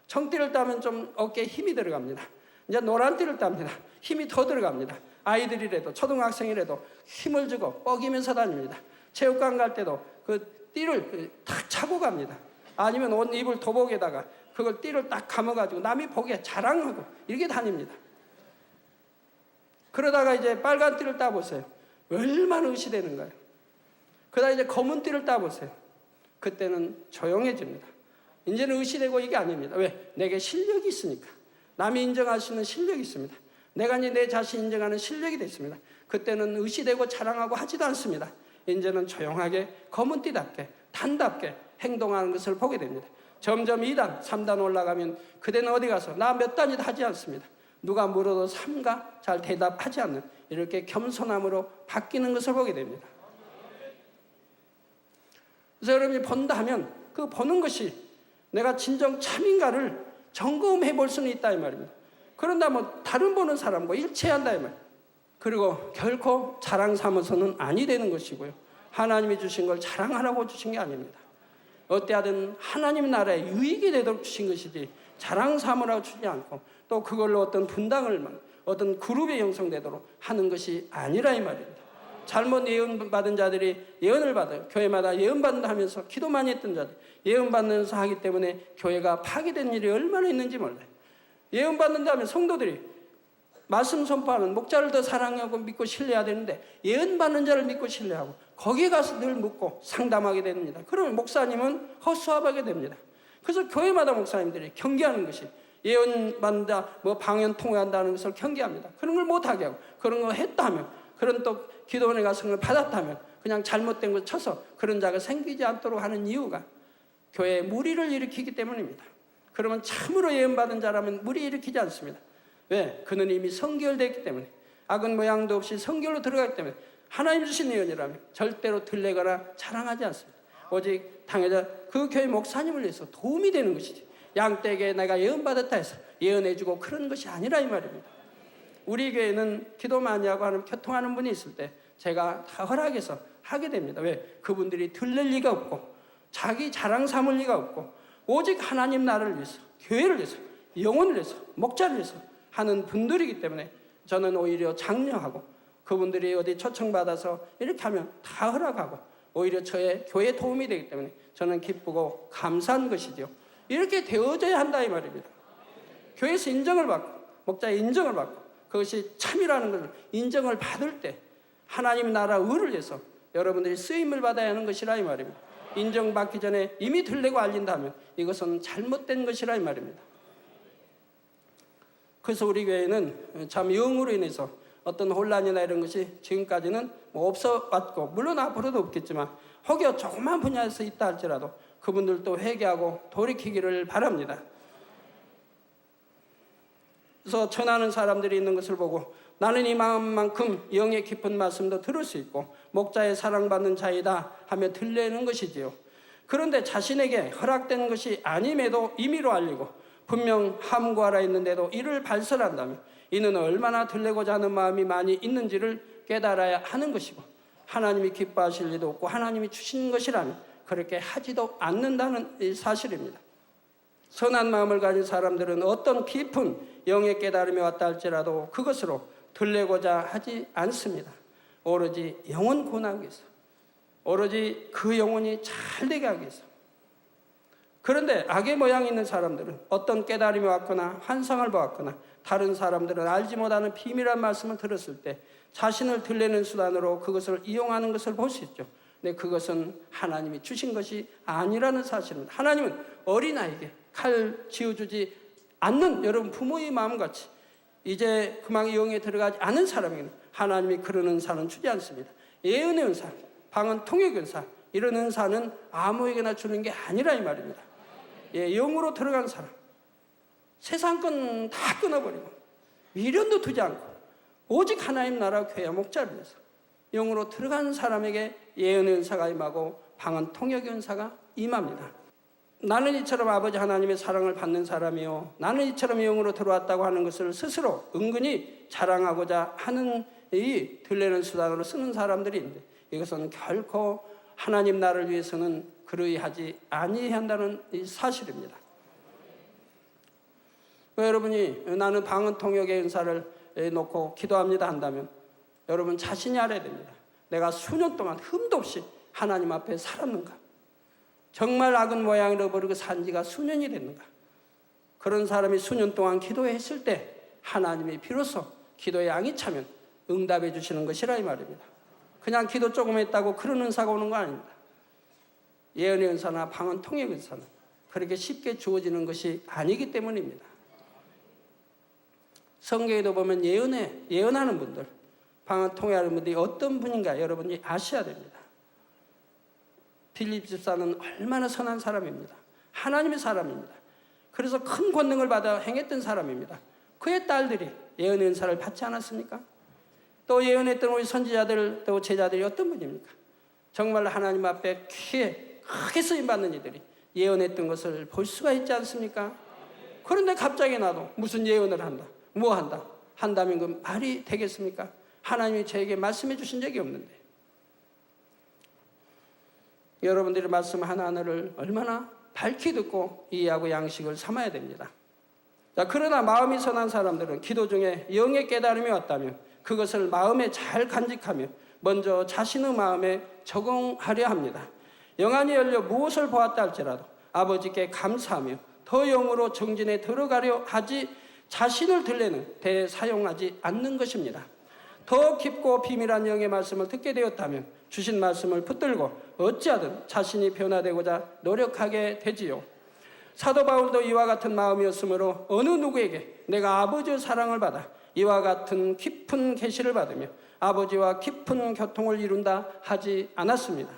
청띠를 따면 좀 어깨에 힘이 들어갑니다. 이제 노란띠를 땁니다. 힘이 더 들어갑니다. 아이들이라도 초등학생이라도 힘을 주고 뻐기면서 다닙니다. 체육관 갈 때도 그 띠를 탁 차고 갑니다. 아니면 옷 입을 도복에다가 그걸 띠를 딱 감아가지고 남이 보기에 자랑하고 이렇게 다닙니다. 그러다가 이제 빨간 띠를 따보세요. 얼마나 의시되는가요? 그러다 이제 검은 띠를 따보세요. 그때는 조용해집니다. 이제는 의시되고 이게 아닙니다. 왜? 내게 실력이 있으니까. 남이 인정할 수 있는 실력이 있습니다. 내가 이제 내 자신 인정하는 실력이 됐습니다. 그때는 의시되고 자랑하고 하지도 않습니다. 이제는 조용하게 검은 띠답게 단답게 행동하는 것을 보게 됩니다. 점점 2단, 3단 올라가면 그대는 어디 가서 나 몇 단이다 하지 않습니다. 누가 물어도 삼가 잘 대답하지 않는 이렇게 겸손함으로 바뀌는 것을 보게 됩니다. 그래서 여러분이 본다 하면 그 보는 것이 내가 진정 참인가를 점검해 볼 수는 있다 이 말입니다. 그런다 뭐 다른 보는 사람과 일치한다 이 말입니다. 그리고 결코 자랑 삼아서는 아니 되는 것이고요. 하나님이 주신 걸 자랑하라고 주신 게 아닙니다. 어때하든 하나님 나라에 유익이 되도록 주신 것이지 자랑 삼으라고 주지 않고 또 그걸로 어떤 분당을 어떤 그룹에 형성되도록 하는 것이 아니라 이 말입니다. 잘못 예언받은 자들이 예언을 받아요. 교회마다 예언받는다 하면서 기도 많이 했던 자들 예언받는서 하기 때문에 교회가 파괴된 일이 얼마나 있는지 몰라요. 예언받는다 하면 성도들이 말씀 선포하는 목자를 더 사랑하고 믿고 신뢰해야 되는데 예언받는 자를 믿고 신뢰하고 거기에 가서 늘 묻고 상담하게 됩니다. 그러면 목사님은 허수아비하게 됩니다. 그래서 교회마다 목사님들이 경계하는 것이 예언받는다, 뭐 방언 통해한다는 것을 경계합니다. 그런 걸 못하게 하고 그런 거 했다면 그런 또 기도원에 가서 그걸 받았다면 그냥 잘못된 걸 쳐서 그런 자가 생기지 않도록 하는 이유가 교회에 무리를 일으키기 때문입니다. 그러면 참으로 예언받은 자라면 무리 일으키지 않습니다. 왜? 그는 이미 성결됐기 때문에 악은 모양도 없이 성결로 들어가기 때문에 하나님 주신 예언이라면 절대로 들레거나 자랑하지 않습니다. 오직 당회자 그 교회 목사님을 위해서 도움이 되는 것이지 양떼에게 내가 예언받았다 해서 예언해주고 그런 것이 아니라 이 말입니다. 우리 교회는 기도 많이 하고 하는 교통하는 분이 있을 때 제가 다 허락해서 하게 됩니다. 왜? 그분들이 들릴 리가 없고 자기 자랑 삼을 리가 없고 오직 하나님 나라를 위해서 교회를 위해서 영혼을 위해서 목자를 위해서 하는 분들이기 때문에 저는 오히려 장려하고 그분들이 어디 초청받아서 이렇게 하면 다 허락하고 오히려 저의 교회에 도움이 되기 때문에 저는 기쁘고 감사한 것이죠. 이렇게 되어져야 한다 이 말입니다. 교회에서 인정을 받고 목자의 인정을 받고 그것이 참이라는 것을 인정을 받을 때 하나님 나라 의를 위해서 여러분들이 쓰임을 받아야 하는 것이라 이 말입니다. 인정받기 전에 이미 들레고 알린다면 이것은 잘못된 것이라 이 말입니다. 그래서 우리 교회는 참 영으로 인해서 어떤 혼란이나 이런 것이 지금까지는 뭐 없어 왔고 물론 앞으로도 없겠지만 혹여 조그만 분야에서 있다 할지라도 그분들도 회개하고 돌이키기를 바랍니다. 그래서 전하는 사람들이 있는 것을 보고 나는 이 마음만큼 영의 깊은 말씀도 들을 수 있고 목자의 사랑받는 자이다 하며 들리는 것이지요. 그런데 자신에게 허락된 것이 아님에도 임의로 알리고 분명 함구하라 했는데도 이를 발설한다면 이는 얼마나 들리고자 하는 마음이 많이 있는지를 깨달아야 하는 것이고 하나님이 기뻐하실 리도 없고 하나님이 주신 것이라면 그렇게 하지도 않는다는 사실입니다. 선한 마음을 가진 사람들은 어떤 깊은 영의 깨달음이 왔다 할지라도 그것으로 들리고자 하지 않습니다. 오로지 영혼 구원하기 위해서 오로지 그 영혼이 잘 되게 하기 위해서. 그런데 악의 모양이 있는 사람들은 어떤 깨달음이 왔거나 환상을 보았거나 다른 사람들은 알지 못하는 비밀한 말씀을 들었을 때 자신을 들리는 수단으로 그것을 이용하는 것을 볼 수 있죠. 근데 그것은 하나님이 주신 것이 아니라는 사실입니다. 하나님은 어린아이에게 칼 쥐어주지 않는 여러분 부모의 마음같이 이제 그만 영에 들어가지 않은 사람에게는 하나님이 그런 은사는 주지 않습니다. 예언의 은사, 방언 통역 은사 이런 은사는 아무에게나 주는 게 아니라 이 말입니다. 예, 영으로 들어간 사람 세상 건 다 끊어버리고 미련도 두지 않고 오직 하나님 나라 교회 목자를 위해서 영으로 들어간 사람에게 예언의 은사가 임하고 방언 통역의 은사가 임합니다. 나는 이처럼 아버지 하나님의 사랑을 받는 사람이요 나는 이처럼 영으로 들어왔다고 하는 것을 스스로 은근히 자랑하고자 하는 이 들리는 수단으로 쓰는 사람들이 있는데 이것은 결코 하나님 나라를 위해서는 그러하지 아니한다는 이 사실입니다. 여러분이 나는 방언 통역의 은사를 놓고 기도합니다 한다면 여러분 자신이 알아야 됩니다. 내가 수년 동안 흠도 없이 하나님 앞에 살았는가? 정말 악은 모양으로 버리고 산 지가 수년이 됐는가? 그런 사람이 수년 동안 기도했을 때 하나님이 비로소 기도에 양이 차면 응답해 주시는 것이라 이 말입니다. 그냥 기도 조금 했다고 그런 은사가 오는 거 아닙니다. 예언의 은사나 방언 통역 은사는 그렇게 쉽게 주어지는 것이 아니기 때문입니다. 성경에도 보면 예언하는 분들, 방언 통역하는 분들이 어떤 분인가 여러분이 아셔야 됩니다. 빌립 집사는 얼마나 선한 사람입니다. 하나님의 사람입니다. 그래서 큰 권능을 받아 행했던 사람입니다. 그의 딸들이 예언의 은사를 받지 않았습니까? 또 예언했던 우리 선지자들 또 제자들이 어떤 분입니까? 정말 하나님 앞에 귀에 크게 쓰임받는 이들이 예언했던 것을 볼 수가 있지 않습니까? 그런데 갑자기 나도 무슨 예언을 한다, 뭐 한다 한다면 그 말이 되겠습니까? 하나님이 저에게 말씀해 주신 적이 없는데. 여러분들의 말씀 하나하나를 얼마나 밝히 듣고 이해하고 양식을 삼아야 됩니다. 자, 그러나 마음이 선한 사람들은 기도 중에 영의 깨달음이 왔다면 그것을 마음에 잘 간직하며 먼저 자신의 마음에 적응하려 합니다. 영안이 열려 무엇을 보았다 할지라도 아버지께 감사하며 더 영으로 정진에 들어가려 하지 자신을 들려는 데 사용하지 않는 것입니다. 더 깊고 비밀한 영의 말씀을 듣게 되었다면 주신 말씀을 붙들고 어찌하든 자신이 변화되고자 노력하게 되지요. 사도 바울도 이와 같은 마음이었으므로 어느 누구에게 내가 아버지의 사랑을 받아 이와 같은 깊은 계시를 받으며 아버지와 깊은 교통을 이룬다 하지 않았습니다.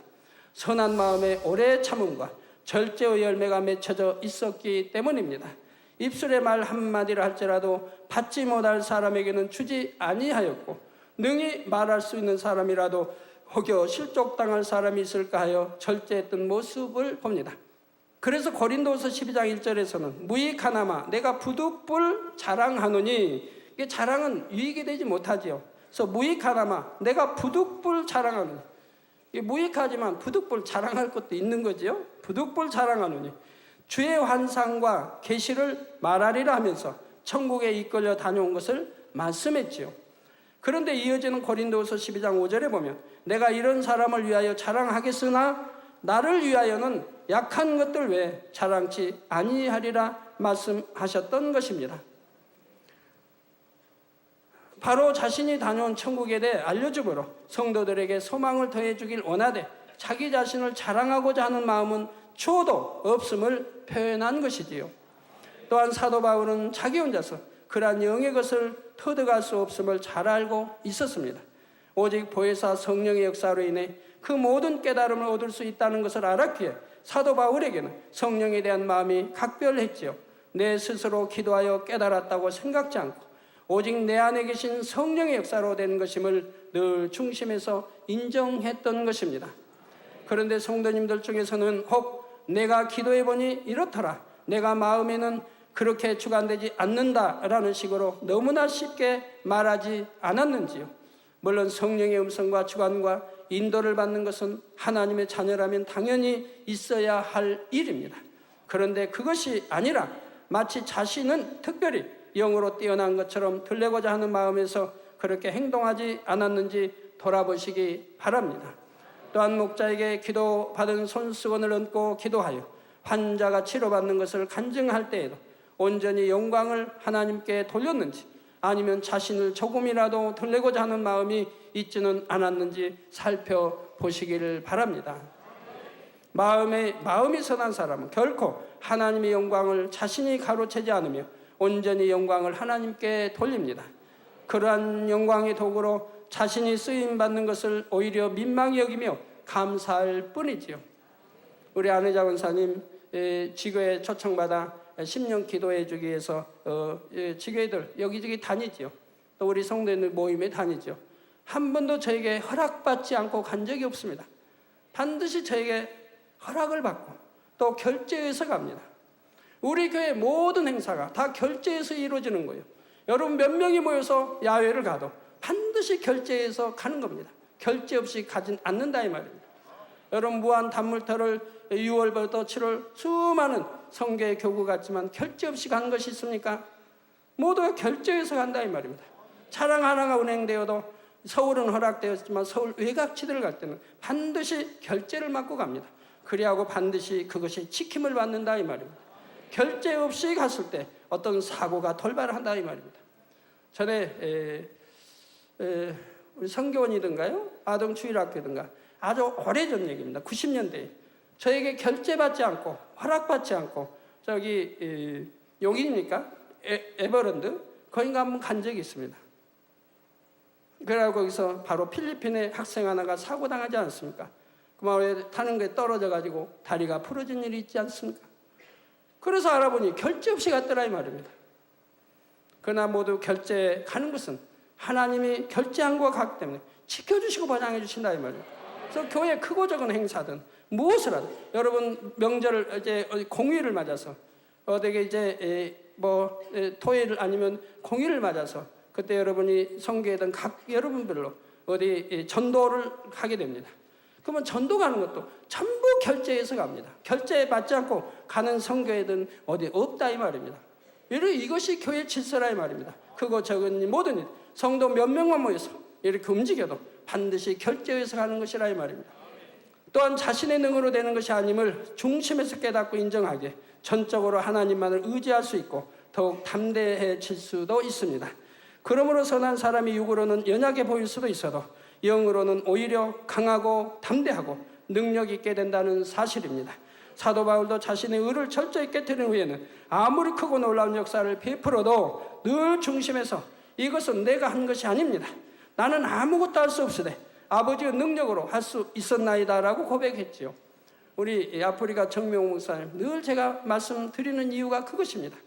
선한 마음에 오래 참음과 절제의 열매가 맺혀져 있었기 때문입니다. 입술의 말 한마디를 할지라도 받지 못할 사람에게는 주지 아니하였고 능히 말할 수 있는 사람이라도 혹여 실족당할 사람이 있을까 하여 절제했던 모습을 봅니다. 그래서 고린도서 12장 1절에서는 무익하나마 내가 부득불 자랑하노니, 이게 자랑은 유익이 되지 못하지요. 그래서 무익하나마 내가 부득불 자랑하노니, 이게 무익하지만 부득불 자랑할 것도 있는 거지요. 부득불 자랑하노니 주의 환상과 계시를 말하리라 하면서 천국에 이끌려 다녀온 것을 말씀했지요. 그런데 이어지는 고린도서 12장 5절에 보면 내가 이런 사람을 위하여 자랑하겠으나 나를 위하여는 약한 것들 외에 자랑치 아니하리라 말씀하셨던 것입니다. 바로 자신이 다녀온 천국에 대해 알려주므로 성도들에게 소망을 더해주길 원하되 자기 자신을 자랑하고자 하는 마음은 초도 없음을 표현한 것이지요. 또한 사도 바울은 자기 혼자서 그러한 영의 것을 터득할 수 없음을 잘 알고 있었습니다. 오직 보혜사 성령의 역사로 인해 그 모든 깨달음을 얻을 수 있다는 것을 알았기에 사도 바울에게는 성령에 대한 마음이 각별했지요. 내 스스로 기도하여 깨달았다고 생각지 않고 오직 내 안에 계신 성령의 역사로 된 것임을 늘 중심에서 인정했던 것입니다. 그런데 성도님들 중에서는 혹 내가 기도해보니 이렇더라, 내가 마음에는 그렇게 주관되지 않는다라는 식으로 너무나 쉽게 말하지 않았는지요. 물론 성령의 음성과 주관과 인도를 받는 것은 하나님의 자녀라면 당연히 있어야 할 일입니다. 그런데 그것이 아니라 마치 자신은 특별히 영으로 뛰어난 것처럼 들려고자 하는 마음에서 그렇게 행동하지 않았는지 돌아보시기 바랍니다. 또한 목자에게 기도받은 손수건을 얹고 기도하여 환자가 치료받는 것을 간증할 때에도 온전히 영광을 하나님께 돌렸는지 아니면 자신을 조금이라도 들리고자 하는 마음이 있지는 않았는지 살펴보시기를 바랍니다. 마음이 선한 사람은 결코 하나님의 영광을 자신이 가로채지 않으며 온전히 영광을 하나님께 돌립니다. 그러한 영광의 도구로 자신이 쓰임받는 것을 오히려 민망히 여기며 감사할 뿐이지요. 우리 안혜자 권사님 지교에 초청받아 10년 기도해 주기 위해서 지교회들 여기저기 다니죠. 또 우리 성도들 모임에 다니죠. 한 번도 저에게 허락받지 않고 간 적이 없습니다. 반드시 저에게 허락을 받고 또 결제해서 갑니다. 우리 교회 모든 행사가 다 결제해서 이루어지는 거예요. 여러분 몇 명이 모여서 야외를 가도 반드시 결제해서 가는 겁니다. 결제 없이 가진 않는다 이 말입니다. 여러분 무한 단물터를 6월부터 7월 수많은 성교의 교구 같지만 결제 없이 간 것이 있습니까? 모두 결제해서 간다 이 말입니다. 차량 하나가 운행되어도 서울은 허락되었지만 서울 외곽지대를 갈 때는 반드시 결제를 받고 갑니다. 그리하고 반드시 그것이 지킴을 받는다 이 말입니다. 결제 없이 갔을 때 어떤 사고가 돌발한다 이 말입니다. 전에 우리 성교원이든가요, 아동주일학교든가 아주 오래전 얘기입니다. 90년대에 저에게 결제받지 않고 허락받지 않고 저기 여기입니까? 에버랜드 거긴가 한번 간 적이 있습니다. 그래서 거기서 바로 필리핀의 학생 하나가 사고 당하지 않습니까? 그 마을에 타는 게 떨어져 가지고 다리가 부러진 일이 있지 않습니까? 그래서 알아보니 결제 없이 갔더라 이 말입니다. 그러나 모두 결제 가는 것은 하나님이 결제한 것과 같기 때문에 지켜주시고 보장해 주신다 이 말입니다. 그래서 교회 크고 작은 행사든 무엇을 하든 여러분 명절을 이제 공휴일을 맞아서 어디에 이제 토요일 아니면 공휴일을 맞아서 그때 여러분이 성교회든 각 여러분별로 어디 전도를 하게 됩니다. 그러면 전도 가는 것도 전부 결제해서 갑니다. 결제 받지 않고 가는 성교회든 어디 없다 이 말입니다. 이것이 교회 질서라 이 말입니다. 크고 적은 모든 일, 성도 몇 명만 모여서 이렇게 움직여도 반드시 결제해서 가는 것이라 이 말입니다. 또한 자신의 능으로 되는 것이 아님을 중심에서 깨닫고 인정하게 전적으로 하나님만을 의지할 수 있고 더욱 담대해질 수도 있습니다. 그러므로 선한 사람이 육으로는 연약해 보일 수도 있어도 영으로는 오히려 강하고 담대하고 능력 있게 된다는 사실입니다. 사도 바울도 자신의 의를 철저히 깨뜨린 후에는 아무리 크고 놀라운 역사를 베풀어도 늘 중심에서 이것은 내가 한 것이 아닙니다. 나는 아무것도 할 수 없으되 아버지의 능력으로 할 수 있었나이다라고 고백했지요. 우리 아프리카 정명 목사님 늘 제가 말씀드리는 이유가 그것입니다.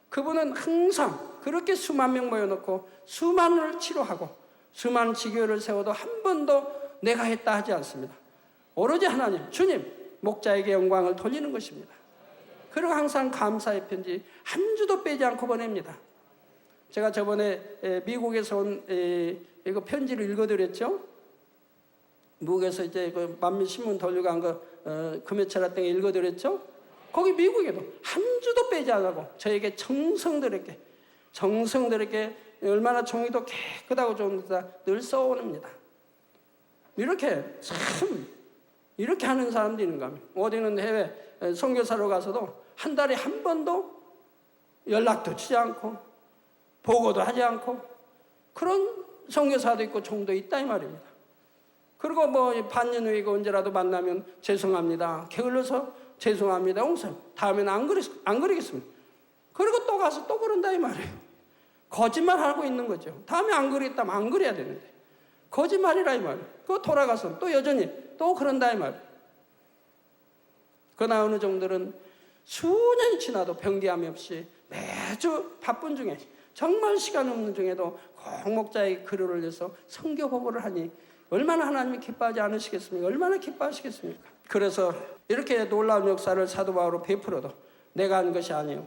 그분은 항상 그렇게 수만 명 모여놓고 수만을 치료하고 수많은 지교회를 세워도 한 번도 내가 했다 하지 않습니다. 오로지 하나님, 주님, 목자에게 영광을 돌리는 것입니다. 그리고 항상 감사의 편지 한 주도 빼지 않고 보냅니다. 제가 저번에 미국에서 온 이거 편지를 읽어드렸죠. 미국에서 이제 그 만민신문 돌리고 한 거 금요철 땡에 읽어드렸죠. 거기 미국에도 한 주도 빼지 않고 저에게 정성스럽게 얼마나 종이도 깨끗하고 좋은 데다 늘 써오릅니다. 이렇게 참 이렇게 하는 사람들이 있는가 하면 어디는 해외 선교사로 가서도 한 달에 한 번도 연락도 주지 않고 보고도 하지 않고 그런 선교사도 있고 종도 있다 이 말입니다. 그리고 반년 후에 언제라도 만나면 죄송합니다. 게을러서 죄송합니다. 용서. 다음에는 안 그러겠습니다. 그리고 또 가서 또 그런다 이 말이에요. 거짓말하고 있는 거죠. 다음에 안 그랬다면 안 그래야 되는데 거짓말이라 이 말이에요. 그거 돌아가서 또 여전히 또 그런다 이 말이에요. 그러나 어느 종들은 수년이 지나도 병기함이 없이 매주 바쁜 중에 정말 시간 없는 중에도 꼭 목자의 글을 올려서 성교 보고를 하니 얼마나 하나님이 기뻐하지 않으시겠습니까? 얼마나 기뻐하시겠습니까? 그래서 이렇게 놀라운 역사를 사도 바울로 베풀어도 내가 한 것이 아니요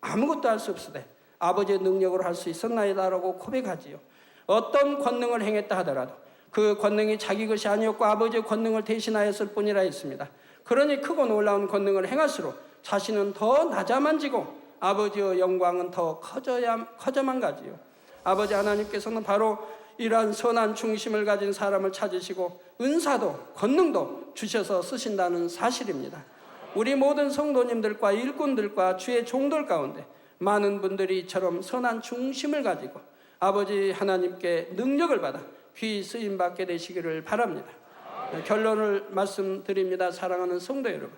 아무것도 할 수 없으되 아버지의 능력으로 할 수 있었나이다라고 고백하지요. 어떤 권능을 행했다 하더라도 그 권능이 자기 것이 아니었고 아버지의 권능을 대신하였을 뿐이라 했습니다. 그러니 크고 놀라운 권능을 행할수록 자신은 더 낮아만 지고 아버지의 영광은 더 커져만 가지요. 아버지 하나님께서는 바로 이러한 선한 중심을 가진 사람을 찾으시고 은사도 권능도 주셔서 쓰신다는 사실입니다. 우리 모든 성도님들과 일꾼들과 주의 종들 가운데 많은 분들이 이처럼 선한 중심을 가지고 아버지 하나님께 능력을 받아 귀히 쓰임받게 되시기를 바랍니다. 결론을 말씀드립니다. 사랑하는 성도 여러분,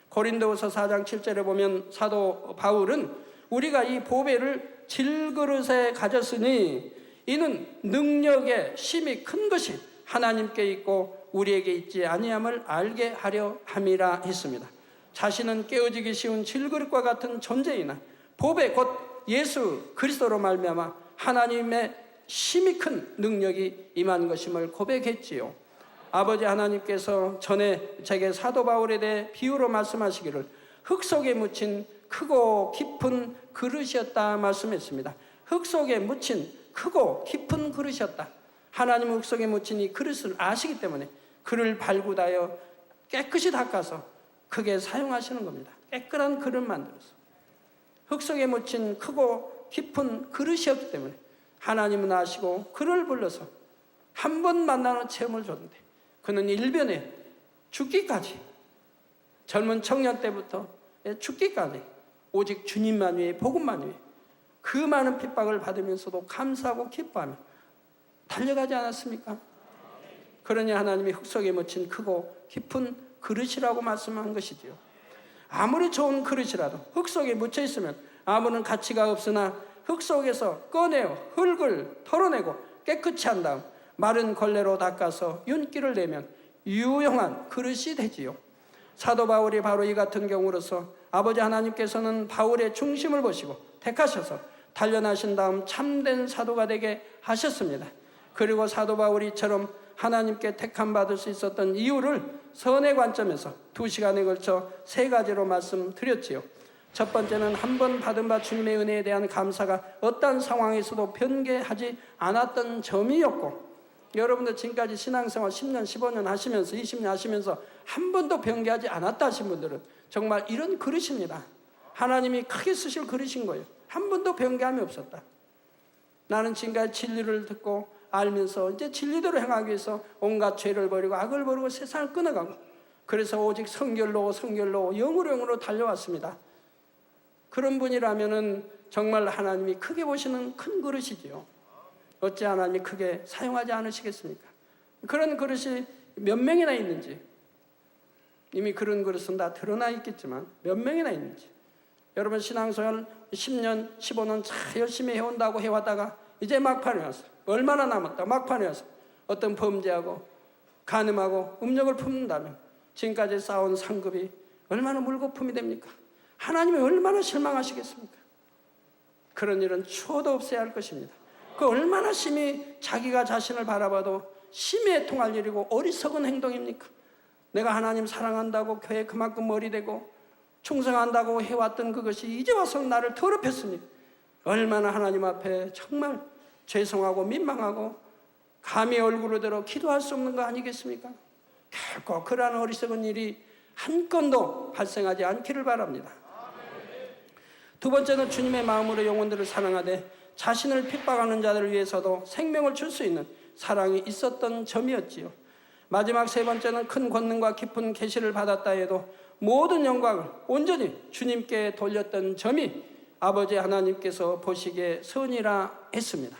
고린도후서 4장 7절에 보면 사도 바울은 우리가 이 보배를 질그릇에 가졌으니 이는 능력의 심이 큰 것이 하나님께 있고 우리에게 있지 아니함을 알게 하려 함이라 했습니다. 자신은 깨어지기 쉬운 질그릇과 같은 존재이나 보배 곧 예수 그리스도로 말미암아 하나님의 심이 큰 능력이 임한 것임을 고백했지요. 아버지 하나님께서 전에 제게 사도 바울에 대해 비유로 말씀하시기를 흙 속에 묻힌 크고 깊은 그릇이었다 말씀했습니다. 흙 속에 묻힌 크고 깊은 그릇이었다. 하나님은 흙 속에 묻힌 이 그릇을 아시기 때문에 그를 발굴하여 깨끗이 닦아서 크게 사용하시는 겁니다. 깨끗한 그릇 만들어서 흙 속에 묻힌 크고 깊은 그릇이었기 때문에 하나님은 아시고 그를 불러서 한 번 만나는 체험을 줬는데 그는 일변에 죽기까지, 젊은 청년 때부터 죽기까지 오직 주님만 위해, 복음만 위해 그 많은 핍박을 받으면서도 감사하고 기뻐하며 달려가지 않았습니까? 그러니 하나님이 흙 속에 묻힌 크고 깊은 그릇이라고 말씀한 것이지요. 아무리 좋은 그릇이라도 흙 속에 묻혀 있으면 아무런 가치가 없으나 흙 속에서 꺼내어 흙을 털어내고 깨끗이 한 다음 마른 걸레로 닦아서 윤기를 내면 유용한 그릇이 되지요. 사도 바울이 바로 이 같은 경우로서 아버지 하나님께서는 바울의 중심을 보시고 택하셔서 단련하신 다음 참된 사도가 되게 하셨습니다. 그리고 사도 바울이 이처럼 하나님께 택함 받을 수 있었던 이유를 선의 관점에서 2시간에 걸쳐 3가지로 말씀드렸지요. 첫 번째는 한 번 받은 바 주님의 은혜에 대한 감사가 어떤 상황에서도 변개하지 않았던 점이었고, 여러분들 지금까지 신앙생활 10년, 15년 하시면서 20년 하시면서 한 번도 변개하지 않았다 하신 분들은 정말 이런 그릇입니다. 하나님이 크게 쓰실 그릇인 거예요. 한 번도 변개함이 없었다. 나는 지금까지 진리를 듣고 알면서 이제 진리대로 행하기 위해서 온갖 죄를 버리고 악을 버리고 세상을 끊어가고, 그래서 오직 성결로 영으로 달려왔습니다. 그런 분이라면은 정말 하나님이 크게 보시는 큰 그릇이지요. 어찌 하나님이 크게 사용하지 않으시겠습니까? 그런 그릇이 몇 명이나 있는지, 이미 그런 그릇은 다 드러나 있겠지만 몇 명이나 있는지, 여러분 신앙생활 10년, 15년 잘 열심히 해온다고 해왔다가 이제 막판에 와서, 얼마나 남았다 막판에 와서 어떤 범죄하고 간음하고 음욕을 품는다면 지금까지 쌓아온 상급이 얼마나 물거품이 됩니까? 하나님이 얼마나 실망하시겠습니까? 그런 일은 추호도 없어야 할 것입니다. 그 얼마나 심히 자기가 자신을 바라봐도 심히 애통할 일이고 어리석은 행동입니까? 내가 하나님 사랑한다고 교회 그만큼 머리대고 충성한다고 해왔던 그것이 이제 와서 나를 더럽혔으니 얼마나 하나님 앞에 정말 죄송하고 민망하고 감히 얼굴을 들어 기도할 수 없는 거 아니겠습니까? 결코 그러한 어리석은 일이 한 건도 발생하지 않기를 바랍니다. 두 번째는 주님의 마음으로 영혼들을 사랑하되 자신을 핍박하는 자들을 위해서도 생명을 줄 수 있는 사랑이 있었던 점이었지요. 마지막 세 번째는 큰 권능과 깊은 계시를 받았다 해도 모든 영광을 온전히 주님께 돌렸던 점이 아버지 하나님께서 보시기에 선이라 했습니다.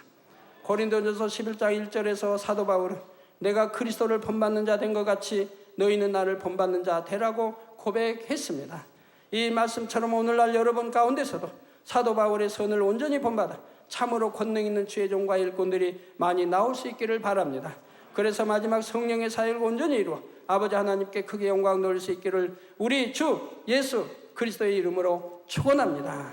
고린도전서 11장 1절에서 사도 바울은 내가 그리스도를 본받는 자 된 것 같이 너희는 나를 본받는 자 되라고 고백했습니다. 이 말씀처럼 오늘날 여러분 가운데서도 사도 바울의 선을 온전히 본받아 참으로 권능 있는 주의 종과 일꾼들이 많이 나올 수 있기를 바랍니다. 그래서 마지막 성령의 사역을 온전히 이루어 아버지 하나님께 크게 영광 돌릴 수 있기를 우리 주 예수 그리스도의 이름으로 축원합니다.